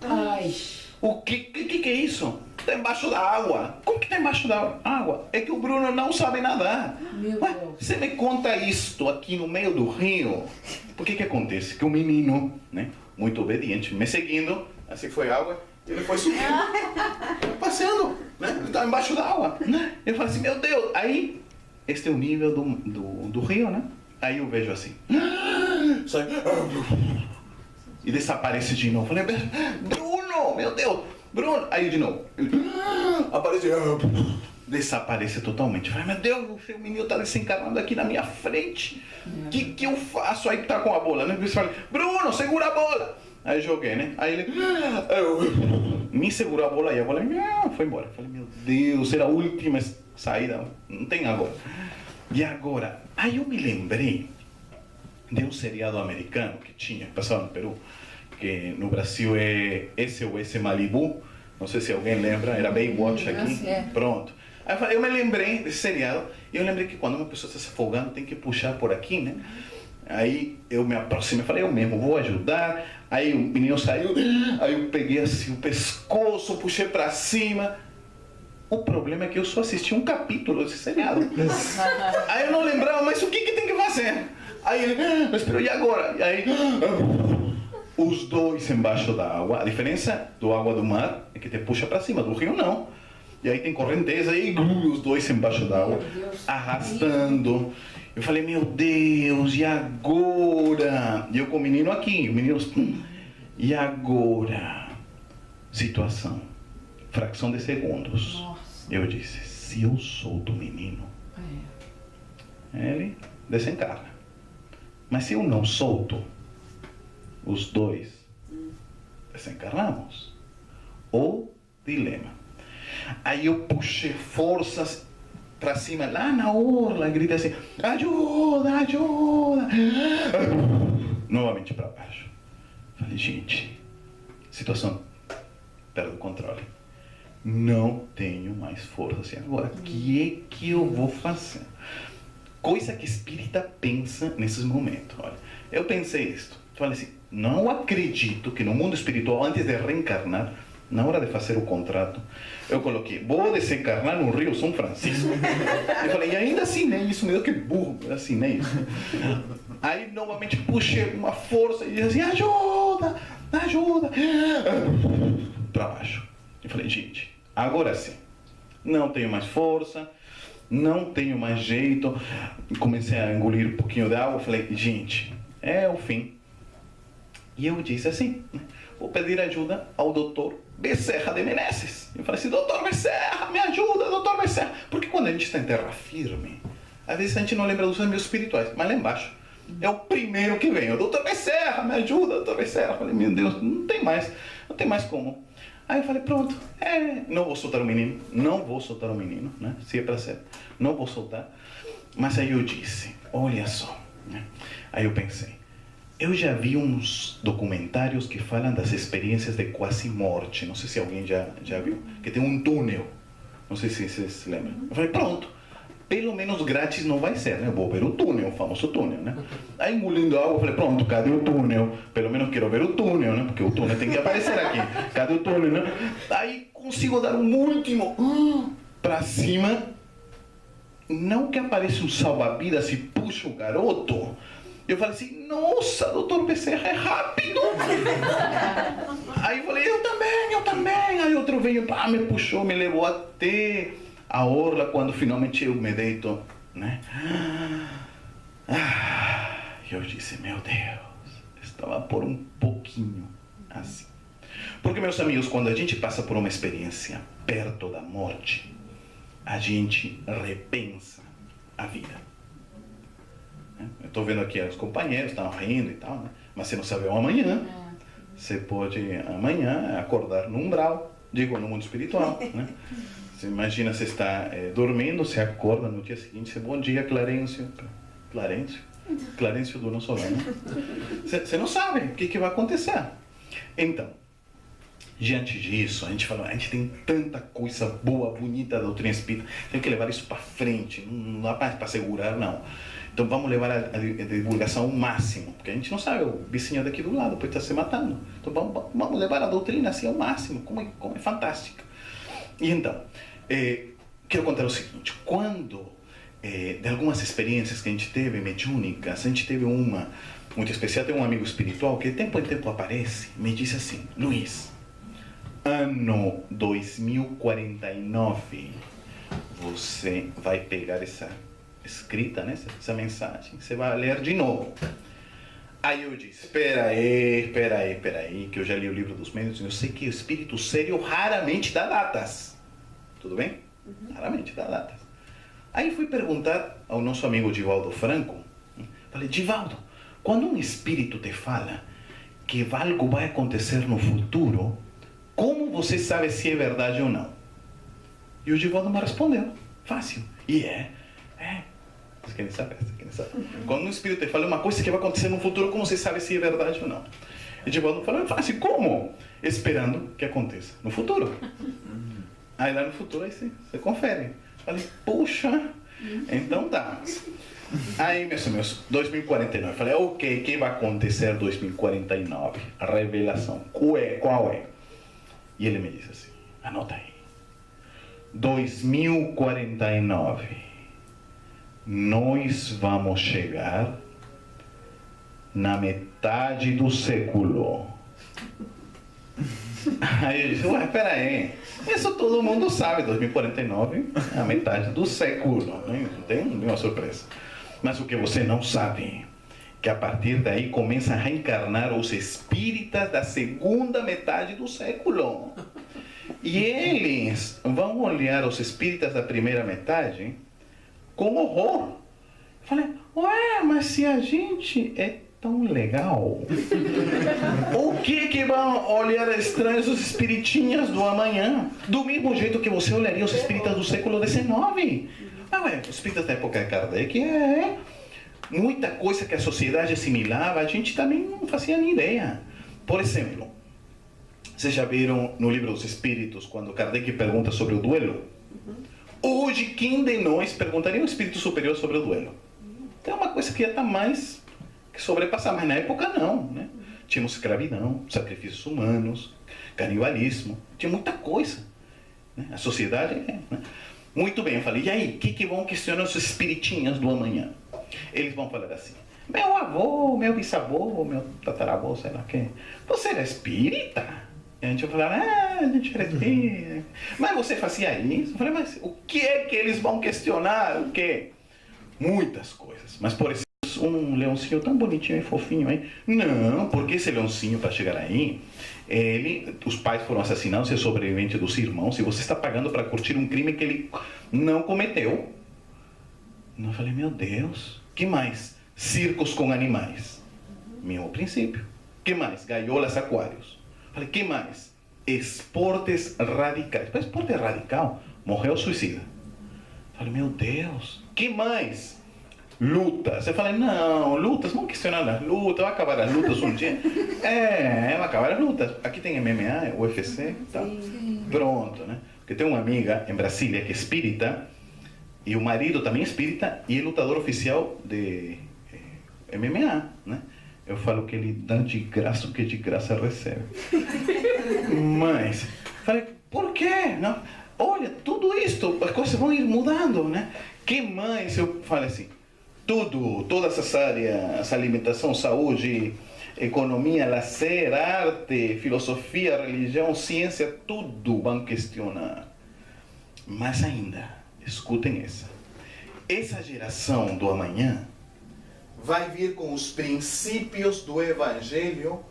Ai. O que é isso? Está embaixo da água. Como que está embaixo da água? É que o Bruno não sabe nadar. Meu Ué, Deus. você me conta isto aqui no meio do rio. Por que acontece? Que o menino, né, muito obediente, me seguindo, assim foi a água, ele foi subindo, passeando, né? Ele estava embaixo da água. Né? Eu falei assim, meu Deus. Aí, este é o nível do rio, né? Aí eu vejo assim. Sai. E desaparece de novo. Falei, Bruno, meu Deus, Bruno. Aí de novo. Aparece. Desaparece totalmente. Falei, meu Deus, o seu menino está desencarnando aqui na minha frente. O que eu faço? Aí tá com a bola, né? Eu falei, Bruno, segura a bola. Aí joguei, né? Aí ele me segurou a bola e a bola foi embora. Falei, meu Deus, era a última saída. Não tem agora. E agora? Aí eu me lembrei de um seriado americano que tinha, passava no Peru, que no Brasil é SOS Malibu, não sei se alguém lembra, era Baywatch aqui, pronto. Aí eu me lembrei desse seriado, e eu lembrei que quando uma pessoa está se afogando, tem que puxar por aqui, né? Aí eu me aproximei, falei, eu mesmo vou ajudar. Aí o menino saiu, aí eu peguei assim o pescoço, puxei para cima. O problema é que eu só assisti um capítulo desse seriado. Aí eu não lembrava, mas o que tem que fazer? Aí ele, mas espera, e agora? E aí, os dois embaixo da água. A diferença do água do mar é que te puxa para cima, do rio não. E aí tem correnteza e os dois embaixo da água, arrastando. Eu falei, meu Deus, e agora? E eu com o menino aqui, o menino, e agora? Situação, fração de segundos. Nossa. Eu disse, se eu solto o menino, ele desencarna. Mas se eu não solto, os dois desencarnamos. Ou dilema. Aí eu puxei forças para cima, lá na orla, gritei assim, ajuda, ajuda. Novamente para baixo. Falei, gente, situação, perdo o controle. Não tenho mais força assim agora. O que é que eu vou fazer? Coisa que espírita pensa nesses momentos. Olha, eu pensei isto. Falei assim, não acredito que no mundo espiritual, antes de reencarnar, na hora de fazer o contrato, eu coloquei, vou desencarnar no Rio São Francisco. Eu falei, e ainda assinei isso, meu Deus, que burro, eu assinei isso. Aí novamente puxei uma força e disse assim, ajuda, ajuda. Para baixo. Eu falei, gente, agora sim, não tenho mais força, não tenho mais jeito. Comecei a engolir um pouquinho de água, falei, gente, é o fim. E eu disse assim, vou pedir ajuda ao doutor Becerra de Menezes. Eu falei assim, doutor Becerra, me ajuda, doutor Becerra. Porque quando a gente está em terra firme, às vezes a gente não lembra dos amigos espirituais, mas lá embaixo é o primeiro que vem. O doutor Becerra, me ajuda, doutor Becerra. Eu falei, meu Deus, não tem mais como. Aí eu falei, pronto, não vou soltar o menino, né? Se é para ser, não vou soltar. Mas aí eu disse, olha só, né? Aí eu pensei, eu já vi uns documentários que falam das experiências de quase morte, não sei se alguém já viu, que tem um túnel, não sei se vocês se lembram. Eu falei, pronto, pelo menos grátis não vai ser, né? Eu vou ver o túnel, o famoso túnel, né? Aí engolindo água, eu falei, pronto, cadê o túnel? Pelo menos quero ver o túnel, né? Porque o túnel tem que aparecer aqui. Cadê o túnel, né? Aí consigo dar um último para cima. Não que apareça um salva-vidas e puxa o garoto. Eu falei assim, nossa, doutor Becerra, é rápido. Aí eu falei, eu também. Aí outro veio, me puxou, me levou até a orla, quando finalmente eu me deito, né? Eu disse, meu Deus, estava por um pouquinho assim. Porque, meus amigos, quando a gente passa por uma experiência perto da morte, a gente repensa a vida. Eu estou vendo aqui os companheiros, estão rindo e tal, né? Mas você não sabe o amanhã. Você pode amanhã acordar no umbral, digo, no mundo espiritual, né? Você imagina, você está dormindo, você acorda no dia seguinte, você, bom dia, Clarencio. Clarencio do nosso lado. Você não sabe o que vai acontecer. Então, diante disso, a gente fala, a gente tem tanta coisa boa, bonita da doutrina espírita, tem que levar isso para frente, não dá para segurar, não. Então vamos levar a divulgação ao máximo, porque a gente não sabe, o vizinho daqui do lado pode estar se matando. Então vamos levar a doutrina assim ao máximo, como é fantástica. E então, quero contar o seguinte, quando, de algumas experiências que a gente teve mediúnicas, a gente teve uma muito especial, tem um amigo espiritual que de tempo em tempo aparece, me disse assim, Luiz, ano 2049, você vai pegar essa escrita, né? Essa mensagem, você vai ler de novo. Aí eu disse, espera aí, que eu já li o livro dos médiuns e eu sei que o espírito sério raramente dá datas. Tudo bem? Raramente dá datas. Aí fui perguntar ao nosso amigo Divaldo Franco, falei, Divaldo, quando um espírito te fala que algo vai acontecer no futuro, como você sabe se é verdade ou não? E o Divaldo me respondeu, fácil. E Você quer saber? Quando um espírito te fala uma coisa que vai acontecer no futuro, como você sabe se é verdade ou não? E Divaldo falou, fácil, como? Esperando que aconteça no futuro. Aí lá no futuro, aí você confere. Falei, puxa, então tá. Aí, meus amigos, 2049. Falei, ok, o que vai acontecer em 2049? A revelação. Qual é? E ele me disse assim, anota aí. 2049, nós vamos chegar na metade do século. Aí eu disse, ué, peraí, isso todo mundo sabe, 2049 é a metade do século, não tem nenhuma surpresa. Mas o que você não sabe, que a partir daí começam a reencarnar os espíritas da segunda metade do século. E eles vão olhar os espíritas da primeira metade com horror. Eu falei, ué, mas se a gente é tão legal, o que vão olhar estranhos os espiritinhas do amanhã? Do mesmo jeito que você olharia os espíritas do século XIX. Ah, ué, os espíritas da época de Kardec muita coisa que a sociedade assimilava, a gente também não fazia nem ideia. Por exemplo, vocês já viram no livro dos Espíritos, quando Kardec pergunta sobre o duelo? Hoje, quem de nós perguntaria um espírito superior sobre o duelo? Então é uma coisa que já está mais que sobrepassa, mas na época não, né? Tínhamos escravidão, sacrifícios humanos, canibalismo, tinha muita coisa, né? A sociedade, né? Muito bem, eu falei, e aí, o que vão questionar os espiritinhas do amanhã? Eles vão falar assim, meu avô, meu bisavô, meu tataravô, sei lá quem, você era espírita? E a gente vai falar, a gente era espírita. Mas você fazia isso? Eu falei, mas o que é que eles vão questionar? O quê? Muitas coisas. Mas, por exemplo, um leãozinho tão bonitinho e fofinho aí. Não, porque esse leãozinho, para chegar aí, os pais foram assassinados, é sobrevivente dos irmãos, e você está pagando para curtir um crime que ele não cometeu. Eu falei, meu Deus, que mais? Circos com animais. Mesmo princípio. Que mais? Gaiolas, aquários. Falei, que mais? Esportes radicais. Mas esporte radical? Morreu suicida. Falei, meu Deus, que mais? Lutas. Eu falei, não, lutas, vamos questionar as lutas, vai acabar as lutas um dia. Vai acabar as lutas. Aqui tem MMA, UFC, tá? Pronto, né? Porque tem uma amiga em Brasília que é espírita, e o marido também é espírita, e é lutador oficial de MMA, né? Eu falo que ele dá de graça o que de graça recebe. Mas, falei, por quê? Não, olha, tudo isto, as coisas vão ir mudando, né? Que mais? Eu falei assim, todas essas áreas, alimentação, saúde, economia, lazer, arte, filosofia, religião, ciência, tudo vão questionar. Mas ainda, escutem essa geração do amanhã vai vir com os princípios do Evangelho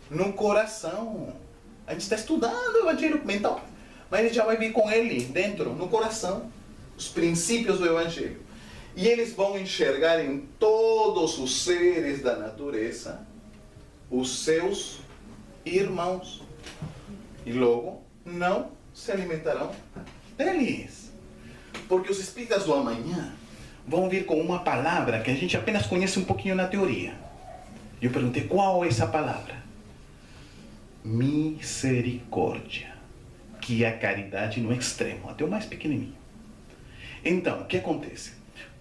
no coração. A gente está estudando o Evangelho mental, mas ele já vai vir com ele dentro, no coração, os princípios do Evangelho. E eles vão enxergar em todos os seres da natureza os seus irmãos. E logo não se alimentarão deles. Porque os espíritas do amanhã vão vir com uma palavra que a gente apenas conhece um pouquinho na teoria. Eu perguntei, qual é essa palavra? Misericórdia. Que é a caridade no extremo, até o mais pequenininho. Então, o que acontece?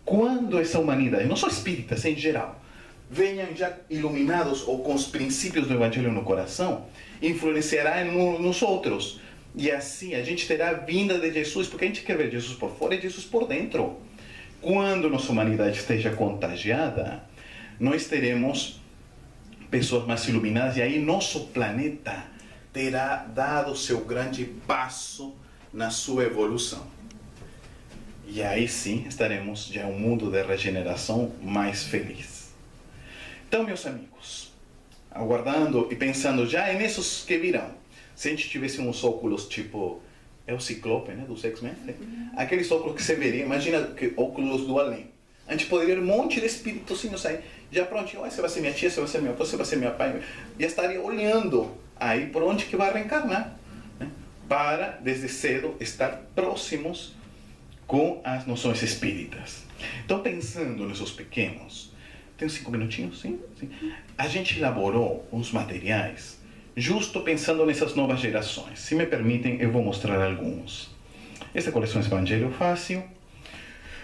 Quando essa humanidade, não só espíritas em geral, venham já iluminados ou com os princípios do Evangelho no coração, influenciará nos outros. E assim a gente terá a vinda de Jesus, porque a gente quer ver Jesus por fora e Jesus por dentro. Quando nossa humanidade esteja contagiada, nós teremos pessoas mais iluminadas e aí nosso planeta terá dado seu grande passo na sua evolução. E aí sim estaremos já em um mundo de regeneração mais feliz. Então, meus amigos, aguardando e pensando já nesses que virão, se a gente tivesse uns óculos tipo, é o Ciclope, né, dos X-Men, né? Aqueles óculos que você veria, imagina que óculos do além. A gente poderia ver um monte de espíritos assim, sair, já prontinho, você vai ser minha tia, você vai ser meu avô, você vai ser meu pai, já estaria olhando aí por onde que vai reencarnar, né? Para, desde cedo, estar próximos com as noções espíritas. Então, pensando nesses pequenos, tem 5 minutinhos, sim? A gente elaborou uns materiais justo pensando nessas novas gerações. Se me permitem, eu vou mostrar alguns. Esta coleção Evangelho Fácil.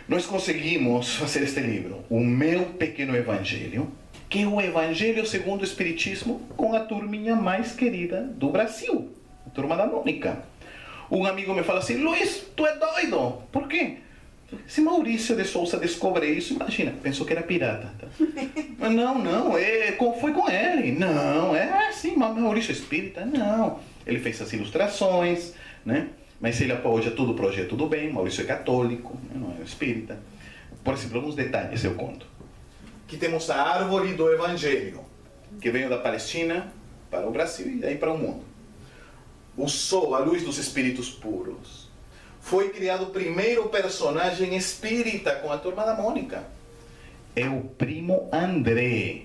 Nós conseguimos fazer este livro, O Meu Pequeno Evangelho, que é o Evangelho segundo o Espiritismo com a turminha mais querida do Brasil, a Turma da Mônica. Um amigo me fala assim, Luiz, tu é doido? Por quê? Se Maurício de Souza descobre isso, imagina, pensou que era pirata. Tá? Não, foi com ele. Não, é assim, Maurício Espírita, não. Ele fez as ilustrações, né? Mas ele apoia todo o projeto do bem. Maurício é católico, né? Não é espírita. Por exemplo, alguns detalhes eu conto. Aqui temos a árvore do Evangelho, que veio da Palestina para o Brasil e daí para o mundo. O sol, a luz dos espíritos puros. Foi criado o primeiro personagem espírita com a Turma da Mônica. É o primo André.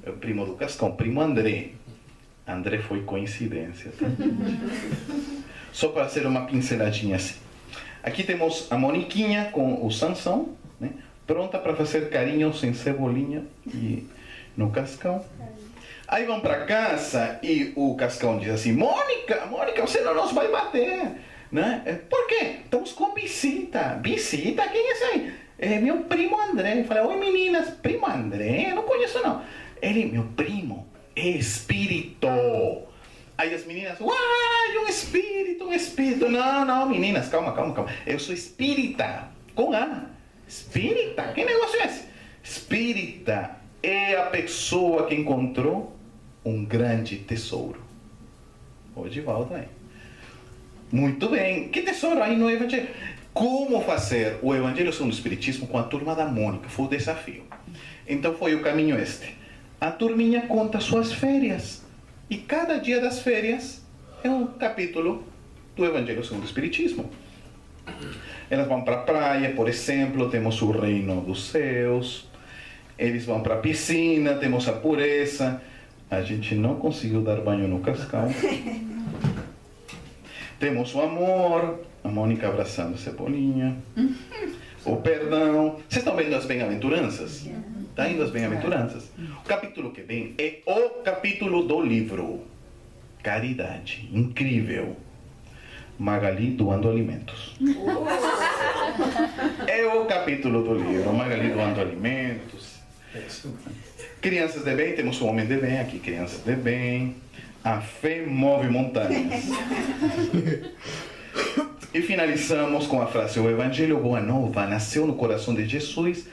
É o primo do Cascão, primo André. André foi coincidência. Tá? Só para ser uma pinceladinha assim. Aqui temos a Moniquinha com o Sansão, né? Pronta para fazer carinho sem cebolinha e no Cascão. Aí vão para casa e o Cascão diz assim, Mônica, você não nos vai bater. Né? Por quê? Estamos com visita. Visita? Quem é esse aí? É meu primo André. Eu falei, oi meninas, primo André? Eu não conheço não. Ele, meu primo, é espírito. Aí as meninas, uai, um espírito. Não, meninas, calma. Eu sou espírita, com A. Espírita? Que negócio é esse? Espírita é a pessoa que encontrou um grande tesouro. Hoje volta aí. Muito bem. Que tesouro aí no Evangelho? Como fazer o Evangelho segundo o Espiritismo com a Turma da Mônica? Foi o desafio. Então foi o caminho este. A turminha conta suas férias. E cada dia das férias é um capítulo do Evangelho segundo o Espiritismo. Elas vão para a praia, por exemplo, temos o reino dos céus. Eles vão para a piscina, temos a pureza. A gente não conseguiu dar banho no Cascão. Temos o amor, a Mônica abraçando a Cebolinha, o perdão. Vocês estão vendo as bem-aventuranças? Está indo as bem-aventuranças? O capítulo que vem é o capítulo do livro. Caridade, incrível. Magali doando alimentos. É o capítulo do livro, Magali doando alimentos. Crianças de bem, temos o homem de bem aqui, crianças de bem. A fé move montanhas. E finalizamos com a frase, o Evangelho Boa Nova nasceu no coração de Jesus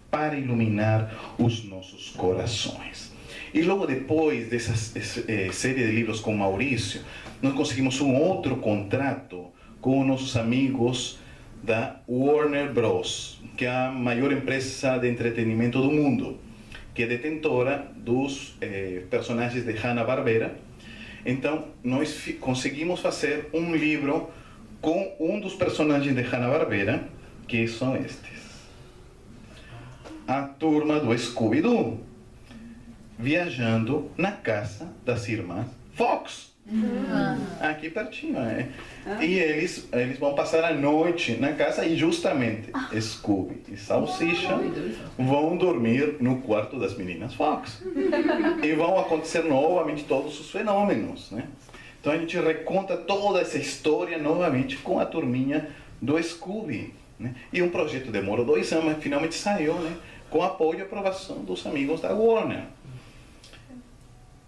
para iluminar os nossos corações. E logo depois dessa série de livros com Maurício, nós conseguimos um outro contrato com nossos amigos da Warner Bros., que é a maior empresa de entretenimento do mundo, que é detentora dos personagens de Hanna-Barbera. Então, nós conseguimos fazer um livro com um dos personagens de Hanna-Barbera, que são estes. A turma do Scooby-Doo, viajando na casa das irmãs Fox. Aqui pertinho, E eles vão passar a noite na casa e justamente Scooby e Salsicha vão dormir no quarto das meninas Fox. E vão acontecer novamente todos os fenômenos, né? Então a gente reconta toda essa história novamente com a turminha do Scooby, né? E um projeto demorou 2 anos, mas finalmente saiu, né? Com apoio e aprovação dos amigos da Warner.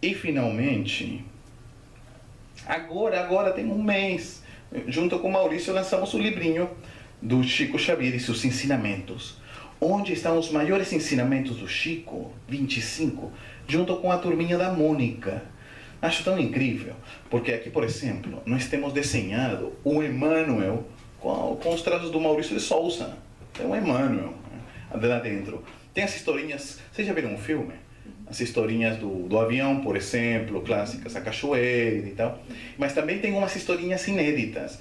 E finalmente, agora tem um mês, junto com o Maurício, lançamos o livrinho do Chico Xavier e seus ensinamentos. Onde estão os maiores ensinamentos do Chico, 25, junto com a turminha da Mônica. Acho tão incrível, porque aqui, por exemplo, nós temos desenhado o Emmanuel com os traços do Maurício de Souza. Tem o Emmanuel, né, lá dentro. Tem as historinhas, vocês já viram um filme? As historinhas do avião, por exemplo, clássicas, a cachoeira e tal. Mas também tem umas historinhas inéditas.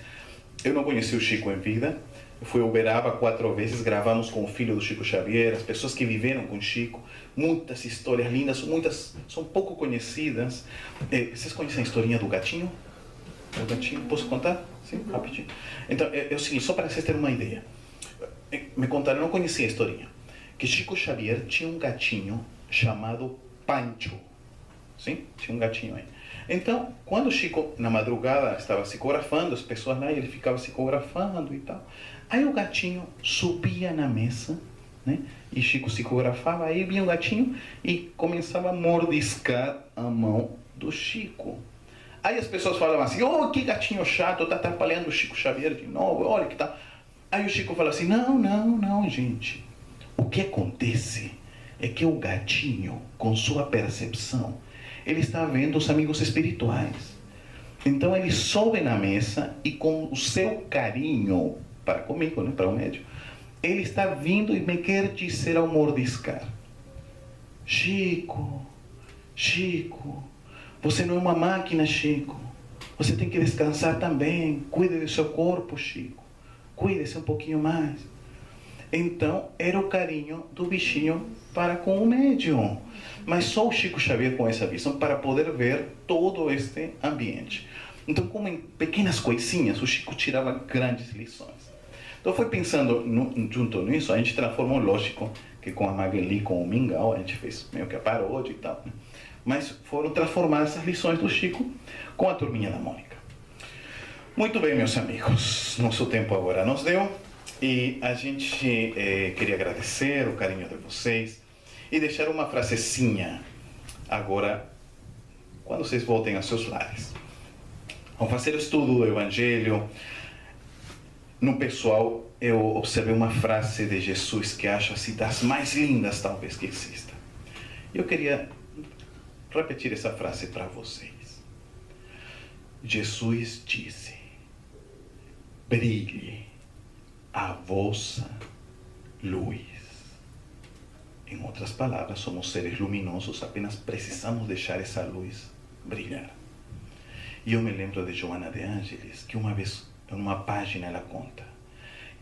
Eu não conheci o Chico em vida. Eu fui a Uberaba 4 vezes, gravamos com o filho do Chico Xavier, as pessoas que viveram com o Chico. Muitas histórias lindas, muitas são pouco conhecidas. Vocês conhecem a historinha do gatinho? O gatinho, posso contar? Sim, rapidinho. Então, é o seguinte, só para vocês terem uma ideia. Me contaram, eu não conhecia a historinha, que Chico Xavier tinha um gatinho chamado Pancho. Sim? Tinha um gatinho aí. Então, quando Chico, na madrugada, estava psicografando, as pessoas lá, ele ficava psicografando e tal. Aí o gatinho subia na mesa, né? E Chico psicografava, aí vinha o gatinho e começava a mordiscar a mão do Chico. Aí as pessoas falavam assim, oh, que gatinho chato, tá atrapalhando o Chico Xavier de novo, olha que tá... Aí o Chico fala assim, não, gente. O que acontece é que o gatinho, com sua percepção, ele está vendo os amigos espirituais. Então ele sobe na mesa e com o seu carinho para comigo, né, para o médium, ele está vindo e me quer dizer ao mordiscar, Chico, você não é uma máquina, Chico. Você tem que descansar também. Cuide do seu corpo, Chico. Cuide-se um pouquinho mais. Então, era o carinho do bichinho para com o médium. Mas só o Chico Xavier com essa visão para poder ver todo este ambiente. Então, como em pequenas coisinhas, o Chico tirava grandes lições. Então, foi pensando junto nisso, a gente transformou, lógico, que com a Magali, com o Mingau, a gente fez meio que a paródia e tal, né? Mas foram transformar essas lições do Chico com a turminha da Mônica. Muito bem, meus amigos, nosso tempo agora nos deu. E a gente queria agradecer o carinho de vocês e deixar uma frasezinha agora, quando vocês voltem aos seus lares. Vamos fazer o estudo do Evangelho. No pessoal, eu observei uma frase de Jesus que acho assim das mais lindas, talvez, que exista. Eu queria repetir essa frase para vocês. Jesus disse, brilhe a vossa luz. Em outras palavras, somos seres luminosos, apenas precisamos deixar essa luz brilhar. E eu me lembro de Joana de Ângeles, que uma vez, em uma página, ela conta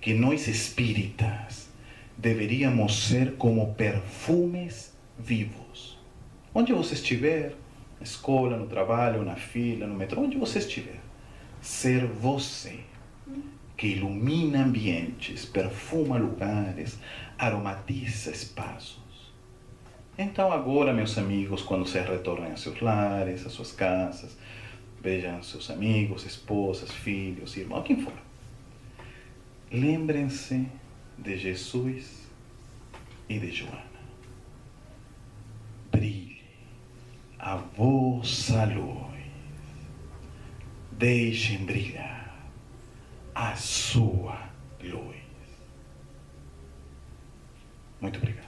que nós espíritas deveríamos ser como perfumes vivos. Onde você estiver, na escola, no trabalho, na fila, no metrô, onde você estiver, ser você, que ilumina ambientes, perfuma lugares, aromatiza espaços. Então agora, meus amigos, quando vocês retornem a seus lares, às suas casas, vejam seus amigos, esposas, filhos, irmãos, quem for. Lembrem-se de Jesus e de Joana. Brilhe a vossa luz. Deixem brilhar a sua luz. Muito obrigado.